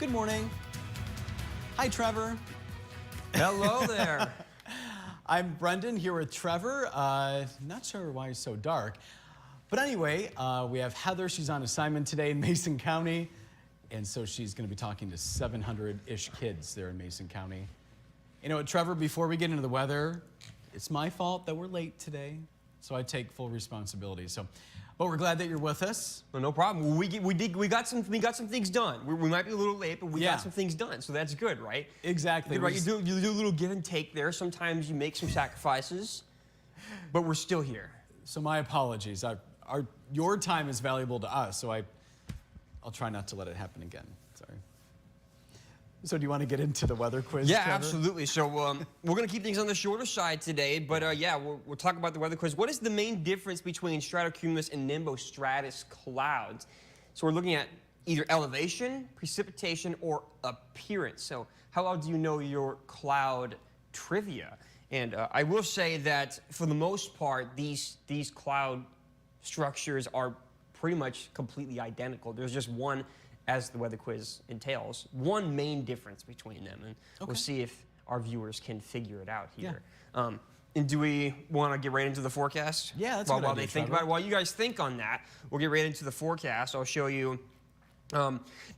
Good morning. Hi, Trevor. Hello there. I'm Brendan here with Trevor. Not sure why it's so dark. But anyway, we have Heather. She's on assignment today in Mason County. And so she's going to be talking to 700-ish kids there in Mason County. You know what, Trevor, before we get into the weather, it's my fault that we're late today. So I take full responsibility. But we're glad that you're with us. Well, no problem. We got some things done. We might be a little late, but we got some things done. So that's good, right? Exactly. Good, right? You do a little give and take there. Sometimes you make some sacrifices, but we're still here. So my apologies. Your time is valuable to us, so I'll try not to let it happen again. Sorry. So do you want to get into the weather quiz, Yeah, Trevor? absolutely. So we're going to keep things on the shorter side today, but yeah, we'll talk about the weather quiz. What is the main difference between stratocumulus and nimbostratus clouds? So we're looking at either elevation, precipitation, or appearance. So how well do you know your cloud trivia? And I will say that for the most part, these cloud structures are pretty much completely identical. There's just one, as the weather quiz entails, one main difference between them, and we'll see if our viewers can figure it out here. Yeah. And do we want to get right into the forecast? Yeah, that's while they think about it. While you guys think on that, we'll get right into the forecast. I'll show you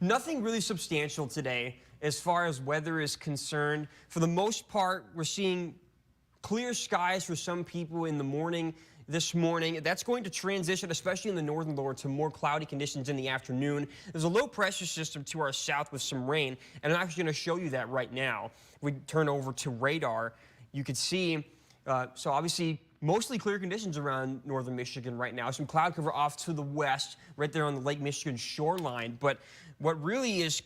nothing really substantial today as far as weather is concerned. For the most part, we're seeing clear skies for some people in the morning. This morning, that's going to transition, especially in the northern lower, to more cloudy conditions in the afternoon. There's a low pressure system to our south with some rain, and I'm actually going to show you that right now. If we turn over to radar, you can see, so obviously mostly clear conditions around northern Michigan right now. Some cloud cover off to the west, right there on the Lake Michigan shoreline. But what really is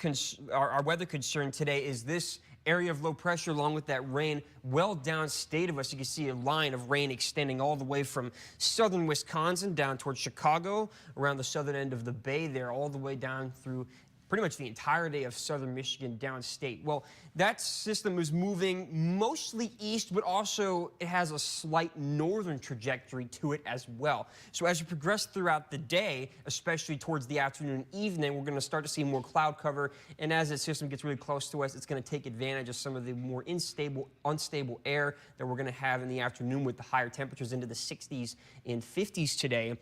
our weather concern today is this area of low pressure along with that rain well downstate of us. You can see a line of rain extending all the way from southern Wisconsin down towards Chicago, around the southern end of the bay there, all the way down through pretty much the entirety of southern Michigan downstate. Well, that system is moving mostly east, but also it has a slight northern trajectory to it as well. So as we progress throughout the day, especially towards the afternoon and evening, we're going to start to see more cloud cover. And as that system gets really close to us, it's going to take advantage of some of the more unstable air that we're going to have in the afternoon with the higher temperatures into the 60s and 50s today.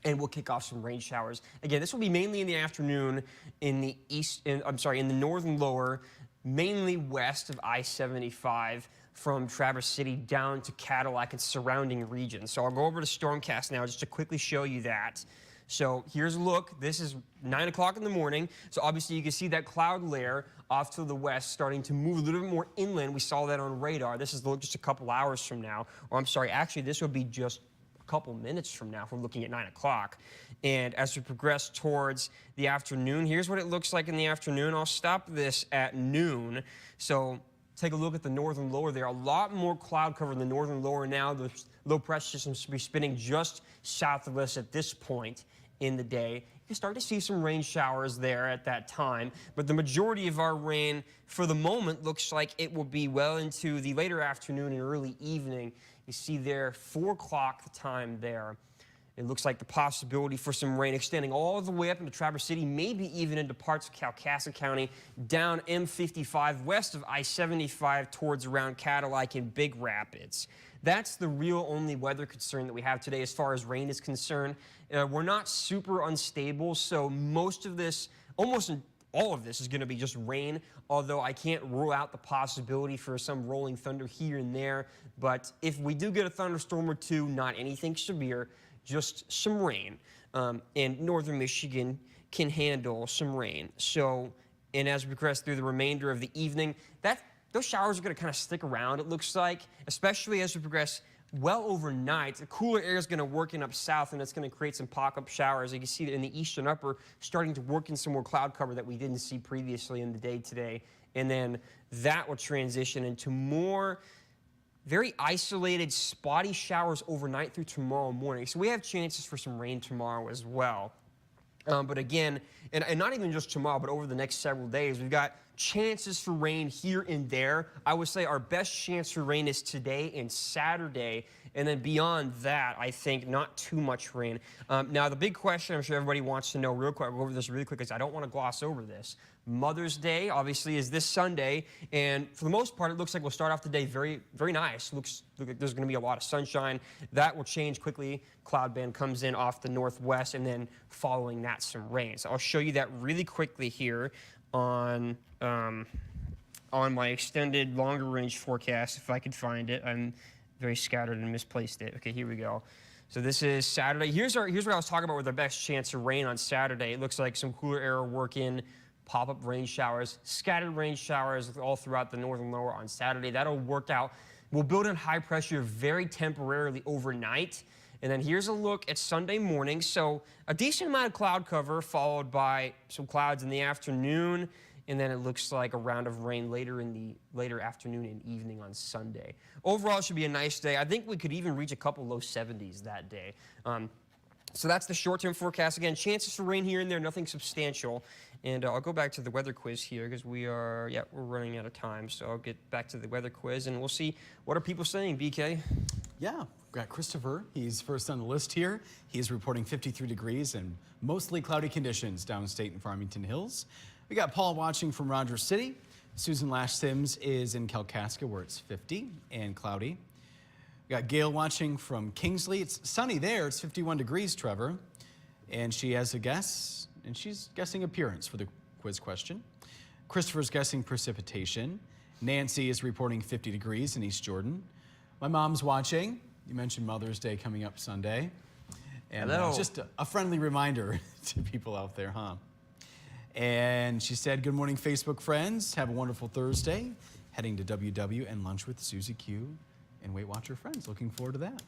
And we'll kick off some rain showers. Again, this will be mainly in the afternoon in the in the northern lower, mainly west of I-75 from Traverse City down to Cadillac and surrounding regions. So I'll go over to Stormcast now just to quickly show you that. So here's a look. This is 9 o'clock in the morning. So obviously you can see that cloud layer off to the west starting to move a little bit more inland. We saw that on radar. This is just a couple hours from now. Or I'm sorry, actually this will be just couple minutes from now if we're looking at 9 o'clock. And as we progress towards the afternoon, here's what it looks like in the afternoon. I'll stop this at noon. So take a look at the northern lower there. A lot more cloud cover in the northern lower now. The low pressure system should be spinning just south of us at this point in the day. You can start to see some rain showers there at that time, but the majority of our rain for the moment looks like it will be well into the later afternoon and early evening. You see there, 4 o'clock the time there. It looks like the possibility for some rain extending all the way up into Traverse City, maybe even into parts of Kalkaska County, down M55 west of I-75 towards around Cadillac and Big Rapids. That's the real only weather concern that we have today as far as rain is concerned. We're not super unstable, so most of this, almost all of this is going to be just rain, although I can't rule out the possibility for some rolling thunder here and there. But if we do get a thunderstorm or two, not anything severe, just some rain. And northern Michigan can handle some rain. So, and as we progress through the remainder of the evening, those showers are going to kind of stick around, it looks like, especially as we progress well overnight. The cooler air is going to work in up south, and it's going to create some pop-up showers. You can see that in the eastern upper, starting to work in some more cloud cover that we didn't see previously in the day today. And then that will transition into more very isolated, spotty showers overnight through tomorrow morning. So we have chances for some rain tomorrow as well. But again, and not even just tomorrow, but over the next several days, we've got chances for rain here and there. I would say our best chance for rain is today and Saturday. And then beyond that, I think not too much rain. Now, the big question I'm sure everybody wants to know real quick, I'll go over this really quick because I don't want to gloss over this. Mother's Day, obviously, is this Sunday. And for the most part, it looks like we'll start off the day very, very nice. Looks like there's going to be a lot of sunshine. That will change quickly. Cloud band comes in off the northwest, and then following that, some rain. So I'll show you that really quickly here on my extended longer range forecast, if I could find it. I'm very scattered and misplaced it. Okay, here we go. So this is Saturday. Here's what I was talking about with our best chance of rain on Saturday. It looks like some cooler air will work in, pop-up rain showers, scattered rain showers all throughout the northern lower on Saturday. That'll work out. We'll build in high pressure very temporarily overnight. And then here's a look at Sunday morning. So a decent amount of cloud cover followed by some clouds in the afternoon. And then it looks like a round of rain later afternoon and evening on Sunday. Overall, it should be a nice day. I think we could even reach a couple low 70s that day. So that's the short-term forecast. Again, chances for rain here and there, nothing substantial. And I'll go back to the weather quiz here because we're running out of time. So I'll get back to the weather quiz and we'll see what are people saying, BK. Yeah, we've got Christopher. He's first on the list here. He's reporting 53 degrees and mostly cloudy conditions downstate in Farmington Hills. We got Paul watching from Rogers City. Susan Lash Sims is in Kalkaska where it's 50 and cloudy. We got Gail watching from Kingsley. It's sunny there. It's 51 degrees, Trevor. And she has a guess, and she's guessing appearance for the quiz question. Christopher's guessing precipitation. Nancy is reporting 50 degrees in East Jordan. My mom's watching. You mentioned Mother's Day coming up Sunday. And just a friendly reminder to people out there, huh? And she said, good morning, Facebook friends. Have a wonderful Thursday. Heading to WW and lunch with Susie Q and Weight Watcher friends. Looking forward to that.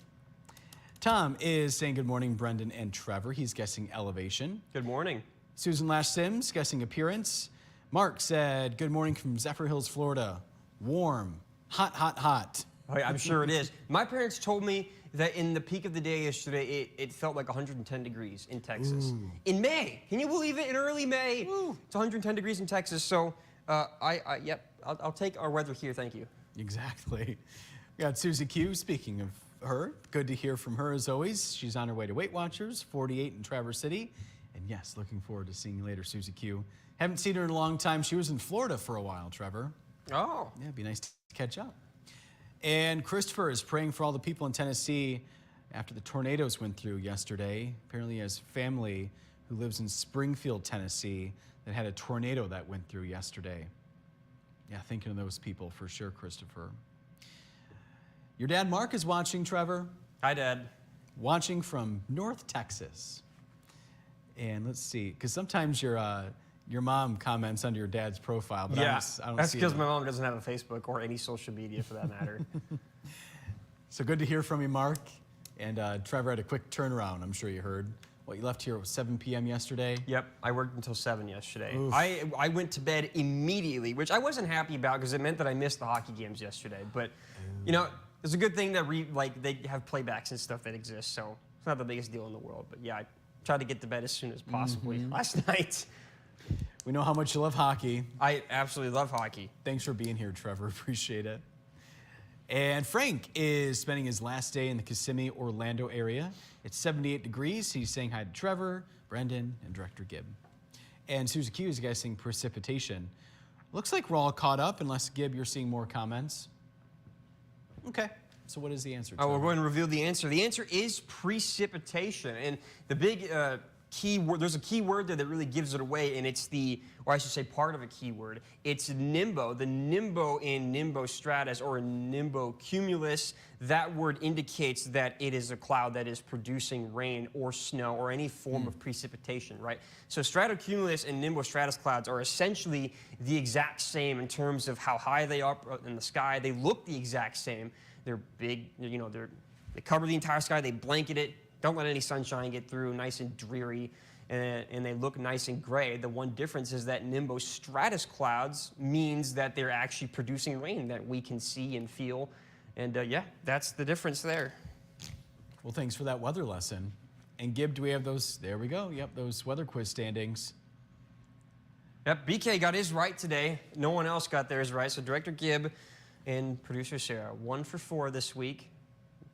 Tom is saying good morning, Brendan and Trevor. He's guessing elevation. Good morning. Susan Lash Sims guessing appearance. Mark said, good morning from Zephyr Hills, Florida. Warm, hot, hot, hot. Oh, yeah, I'm sure it is. My parents told me that in the peak of the day yesterday, it felt like 110 degrees in Texas. Ooh. In May. Can you believe it? In early May. Ooh. It's 110 degrees in Texas. So, I'll take our weather here. Thank you. Exactly. We got Susie Q. Speaking of her, good to hear from her as always. She's on her way to Weight Watchers, 48 in Traverse City. And yes, looking forward to seeing you later, Susie Q. Haven't seen her in a long time. She was in Florida for a while, Trevor. Oh. Yeah, it'd be nice to catch up. And Christopher is praying for all the people in Tennessee after the tornadoes went through yesterday. Apparently he has family who lives in Springfield, Tennessee, that had a tornado that went through yesterday. Yeah, thinking of those people for sure, Christopher. Your dad, Mark, is watching, Trevor. Hi, Dad. Watching from North Texas. And let's see, because sometimes your mom comments under your dad's profile, but yeah, I don't that's see because my mom doesn't have a Facebook or any social media for that matter. So good to hear from you, Mark. And Trevor had a quick turnaround, I'm sure you heard. What, you left here at 7 p.m. yesterday? Yep, I worked until 7 yesterday. Oof. I went to bed immediately, which I wasn't happy about because it meant that I missed the hockey games yesterday. But, you know, it's a good thing that they have playbacks and stuff that exist, so it's not the biggest deal in the world. But yeah, I tried to get to bed as soon as possible last night. We know how much you love hockey. I absolutely love hockey. Thanks for being here, Trevor. Appreciate it. And Frank is spending his last day in the Kissimmee, Orlando area. It's 78 degrees. He's saying hi to Trevor, Brendan, and Director Gibb. And Susie Q is guessing precipitation. Looks like we're all caught up, unless, Gibb, you're seeing more comments. Okay. So what is the answer, Trevor? We're going to reveal the answer. The answer is precipitation. And the big key word, there's a key word there that really gives it away, and it's or I should say part of a key word. It's nimbo. The nimbo in nimbostratus or nimbocumulus, that word indicates that it is a cloud that is producing rain or snow or any form of precipitation, right? So stratocumulus and nimbostratus clouds are essentially the exact same in terms of how high they are in the sky. They look the exact same. They're big, you know, they cover the entire sky, they blanket it. Don't let any sunshine get through, nice and dreary, and they look nice and gray. The one difference is that nimbostratus clouds means that they're actually producing rain that we can see and feel. And yeah, that's the difference there. Well, thanks for that weather lesson. And Gibb, do we have those? There we go. Yep, those weather quiz standings. Yep, BK got his right today. No one else got theirs right. So Director Gibb and producer Sarah, 1 for 4 this week.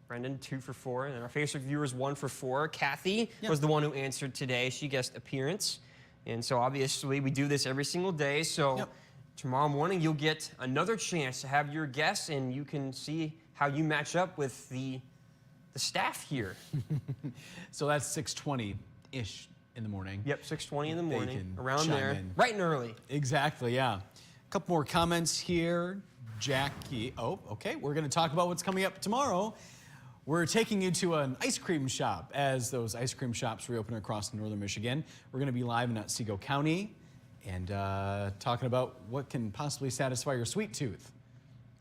Brendan, 2 for 4. And our Facebook viewers, 1 for 4. Kathy was the one who answered today. She guessed appearance. And so obviously we do this every single day. So tomorrow morning you'll get another chance to have your guess, and you can see how you match up with the staff here. So that's 6:20-ish in the morning. Yep, 6:20 in the morning, can around chime there, in. bright and early. Exactly, yeah. A couple more comments here. Jackie, oh, okay, we're going to talk about what's coming up tomorrow. We're taking you to an ice cream shop as those ice cream shops reopen across northern Michigan. We're going to be live in Otsego County and talking about what can possibly satisfy your sweet tooth.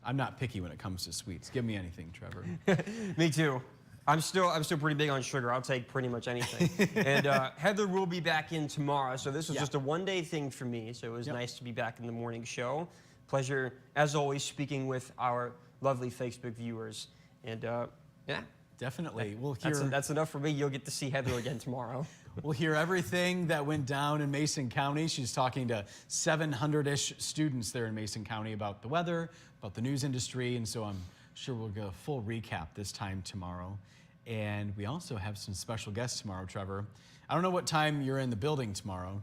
I'm not picky when it comes to sweets. Give me anything, Trevor. Me too. I'm still pretty big on sugar. I'll take pretty much anything. And Heather will be back in tomorrow, so this was just a one-day thing for me. So it was nice to be back in the morning show. Pleasure, as always, speaking with our lovely Facebook viewers. And yeah, Definitely. We'll hear. That's enough for me. You'll get to see Heather again tomorrow. We'll hear everything that went down in Mason County. She's talking to 700-ish students there in Mason County about the weather, about the news industry, and so I'm sure we'll get a full recap this time tomorrow. And we also have some special guests tomorrow, Trevor. I don't know what time you're in the building tomorrow.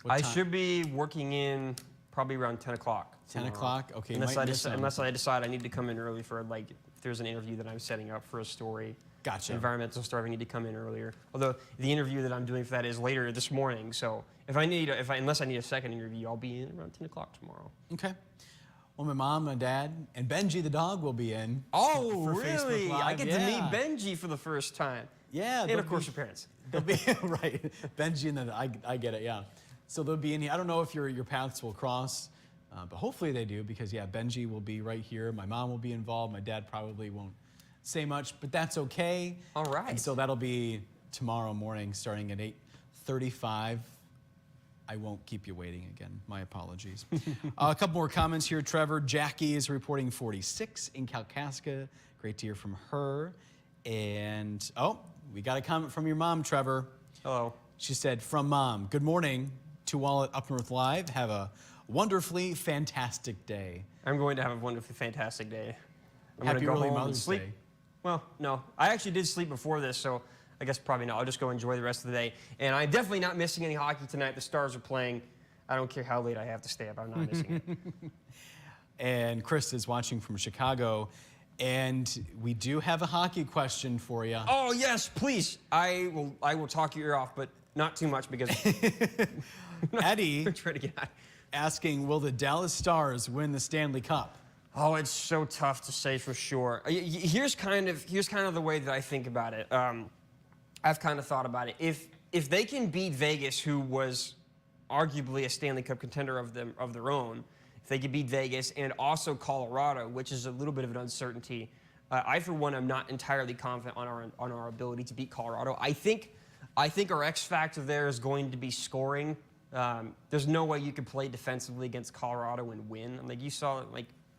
I should be working in probably around 10 o'clock. 10 o'clock? Okay. Unless I decide I need to come in early for, like, if there's an interview that I'm setting up for a story. Gotcha. Environmental story, I need to come in earlier. Although the interview that I'm doing for that is later this morning. So unless I need a second interview, I'll be in around 10 o'clock tomorrow. Okay. Well, my mom, my dad, and Benji the dog will be in. Oh, for really? Facebook Live. I get to meet Benji for the first time. Yeah. And, of course, your parents. They'll be, right. Benji and then I get it, yeah. So they'll be in here. I don't know if your paths will cross, but hopefully they do because, yeah, Benji will be right here. My mom will be involved. My dad probably won't say much, but that's okay. All right. And so that'll be tomorrow morning starting at 8:35. I won't keep you waiting again. My apologies. A couple more comments here. Trevor, Jackie is reporting 46 in Kalkaska. Great to hear from her. And, oh, we got a comment from your mom, Trevor. Hello. She said, from Mom, good morning to all at Up North Live. Have a wonderfully fantastic day. I'm going to have a wonderfully fantastic day. I'm Happy going to go early home and Mother's sleep. Day. Well, no. I actually did sleep before this, so I guess probably not. I'll just go enjoy the rest of the day. And I'm definitely not missing any hockey tonight. The Stars are playing. I don't care how late I have to stay up. I'm not missing it. And Chris is watching from Chicago. And we do have a hockey question for you. Oh, yes, please. I will talk your ear off, but not too much because Eddie I'm trying to get out. asking, will the Dallas Stars win the Stanley Cup? Oh, it's so tough to say for sure. Here's kind of the way that I think about it. I've kind of thought about it. If they can beat Vegas, who was arguably a Stanley Cup contender of their own, if they could beat Vegas and also Colorado, which is a little bit of an uncertainty, I for one am not entirely confident on our ability to beat Colorado. I think our X factor there is going to be scoring. There's no way you could play defensively against Colorado and win. Like you saw,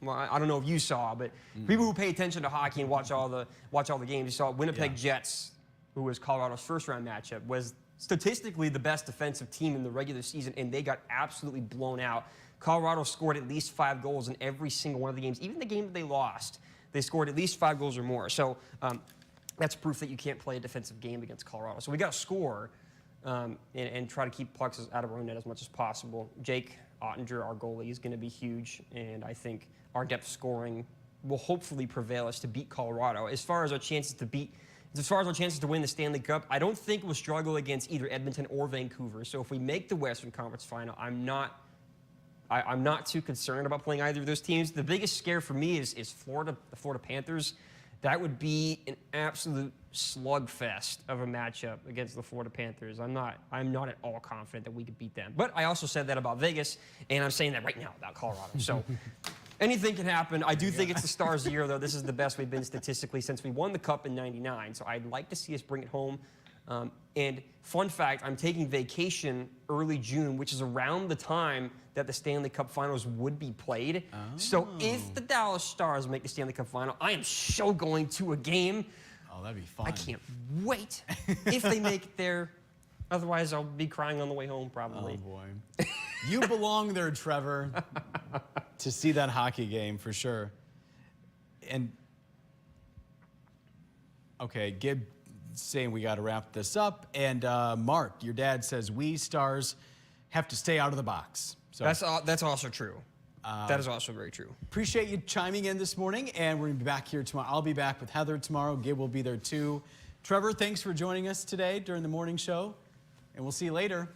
well, I don't know if you saw, but people who pay attention to hockey and watch all the games, you saw Winnipeg Jets, who was Colorado's first-round matchup, was statistically the best defensive team in the regular season, and they got absolutely blown out. Colorado scored at least 5 goals in every single one of the games. Even the game that they lost, they scored at least 5 goals or more. So that's proof that you can't play a defensive game against Colorado. So we got to score and try to keep pucks out of our own net as much as possible. Jake Ottinger, our goalie, is going to be huge, and I think our depth scoring will hopefully prevail us to beat Colorado. As far as our chances to win the Stanley Cup, I don't think we'll struggle against either Edmonton or Vancouver. So if we make the Western Conference Final, I'm not too concerned about playing either of those teams. The biggest scare for me is Florida, the Florida Panthers. That would be an absolute slugfest of a matchup against the Florida Panthers. I'm not at all confident that we could beat them. But I also said that about Vegas, and I'm saying that right now about Colorado. So anything can happen. I do think it's the Stars' year, though. This is the best we've been statistically since we won the Cup in '99. So I'd like to see us bring it home. And fun fact, I'm taking vacation early June, which is around the time that the Stanley Cup Finals would be played. Oh. So if the Dallas Stars make the Stanley Cup Final, I am so going to a game. Oh, that'd be fun. I can't wait if they make it there. Otherwise, I'll be crying on the way home, probably. Oh, boy. You belong there, Trevor, to see that hockey game for sure. And okay, Gib saying we got to wrap this up. And Mark, your dad says we stars have to stay out of the box. So That's also true. That is also very true. appreciate you chiming in this morning, and we're going to be back here tomorrow. I'll be back with Heather tomorrow. Gib will be there too. Trevor, thanks for joining us today during the morning show, and we'll see you later.